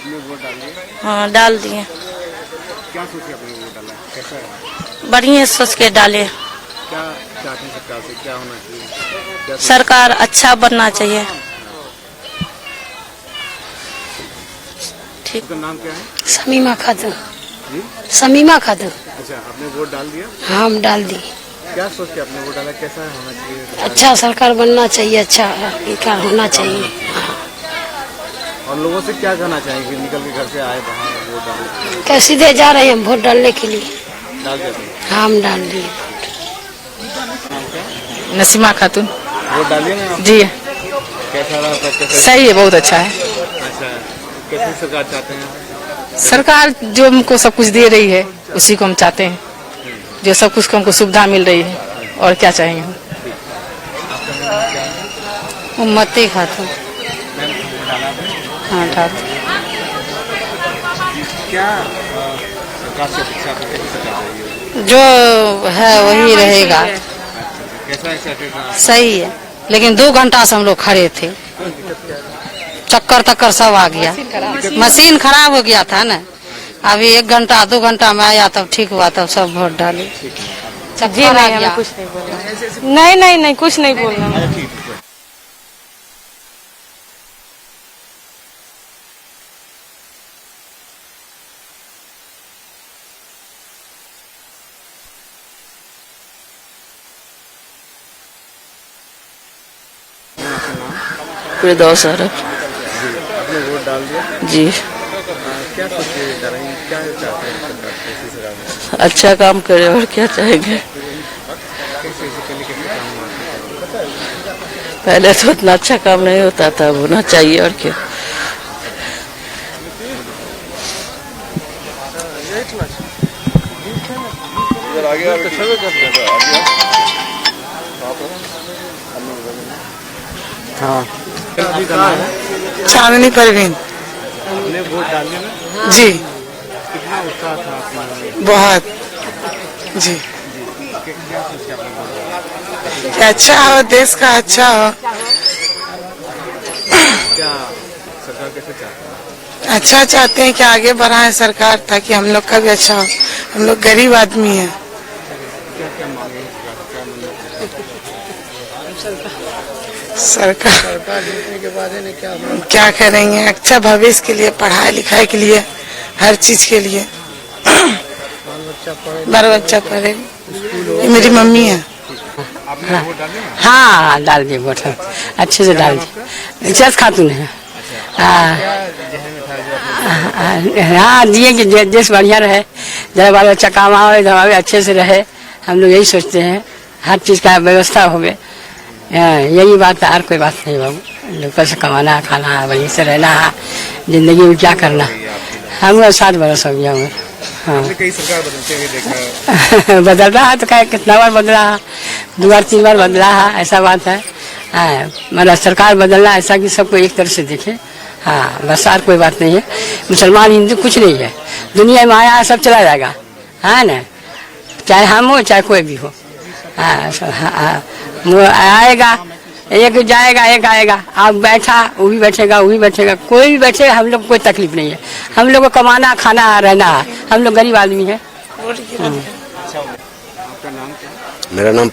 आपने वोट डाल दिया? हाँ डाल दिए। क्या सोचे आपने वोट डाला, कैसा है? बढ़िया सोच के डाले। क्या चाहते हैं सरकार से, क्या होना चाहिए? सरकार अच्छा बनना चाहिए। ठीक। आपका नाम क्या है? समीमा खातून। जी? समीमा खातून। अच्छा, आपने वोट डाल दिया? हाँ हम डाल दी। क्या सोच के आपने वोट डाला, कैसा होना चाहिए? अच्छा सरकार बनना चाहिए, अच्छा विकास होना चाहिए। और लोगों से क्या कहना चाहेंगे, निकल के घर से आए बाहर वोट डालने? क्या सीधे जा रहे हैं हम वोट डालने के लिए? डाल दिया? हाँ हम डाल दिए। नसीमा खातून। वोट डालिए ना आप? जी। कैसा रहा, कैसा? सही है, बहुत अच्छा है। अच्छा, कैसी सरकार चाहते हैं? सरकार जो हमको सब कुछ दे रही है उसी को हम चाहते हैं, जो सब कुछ हमको सुविधा मिल रही है, और क्या चाहेंगे हम। उम्मती खातून। हाँ डाल। क्या सरकार से अपेक्षा आपको, कैसी सरकार चाहिए? जो है वही रहेगा। कैसा है सरकार? सही है, लेकिन 2 घंटा से हम लोग खड़े थे, चक्कर तक्कर सब आ गया। मशीन खराब हो गया था ना, अभी 1 घंटा 2 घंटा में आया तब ठीक हुआ, तब सब वोट डाले। जी नहीं, हमें कुछ नहीं बोलना। नहीं कुछ नहीं बोलना। फिरदौस सर। आपने वोट डाल दिया? जी। क्या सोच के डाल रहे हैं, क्या चाहते हैं सरकार, कैसी सरकार? अच्छा काम करे, और क्या चाहेंगे। कैसे इससे पहले कैसे काम हुआ? पहले तो उतना अच्छा काम नहीं होता था, होना चाहिए, और क्या। हाँ, चांदनी परवीन। आपने वोट डाल दिया ना? जी कितना उत्साह था आपने? बहुत। जी क्या सोच के आपने वोट डाला? कि अच्छा हो, देश का अच्छा हो। क्या सरकार कैसे चाहते हैं? अच्छा चाहते हैं कि आगे बढ़ाए सरकार, ताकि हम लोग का भी अच्छा हो। हम लोग गरीब आदमी हैं। क्या क्या मांगे हैं सरकार से, क्या सरकार जीतने के बाद क्या करेंगे, अच्छा भविष्य के लिए, पढ़ाई लिखाई के लिए, हर चीज के लिए। बाल बच्चा पढ़े। ये मेरी मम्मी है। आपने वोट डाल दिया? हाँ डाल दिए वोट, अच्छे से डाल दिए। इजाज खातून है। हाँ हाँ दिए कि देश बढ़िया रहे, जब बाल बच्चा काम आवे, जब अच्छे से रहे, हम लोग यही सोचते हैं। हर चीज का व्यवस्था हो गए, यही बात है, और कोई बात नहीं बाबू। लोग पैसे कमाना, खाना, वहीं से रहना, जिंदगी में क्या करना। हम 7 बरस हो गया हमें। हाँ कई सरकार बदलते हुए देखा बदल रहा है तो क्या, कितना बार बदला है, 2 बार 3 बार बदला है, ऐसा बात है। मतलब सरकार बदलना ऐसा कि सबको एक तरह से देखे। हाँ बस, और कोई बात नहीं है। मुसलमान हिंदू कुछ नहीं है, दुनिया में आया सब चला जाएगा, है ना, चाहे हम हो चाहे कोई भी हो। आएगा, एक जाएगा एक आएगा। आप बैठा वो भी बैठेगा, वो भी बैठेगा, कोई भी बैठे, हम लोग कोई तकलीफ नहीं है। हम लोग को कमाना खाना रहना है, हम लोग गरीब आदमी है। आपका नाम क्या है? मेरा नाम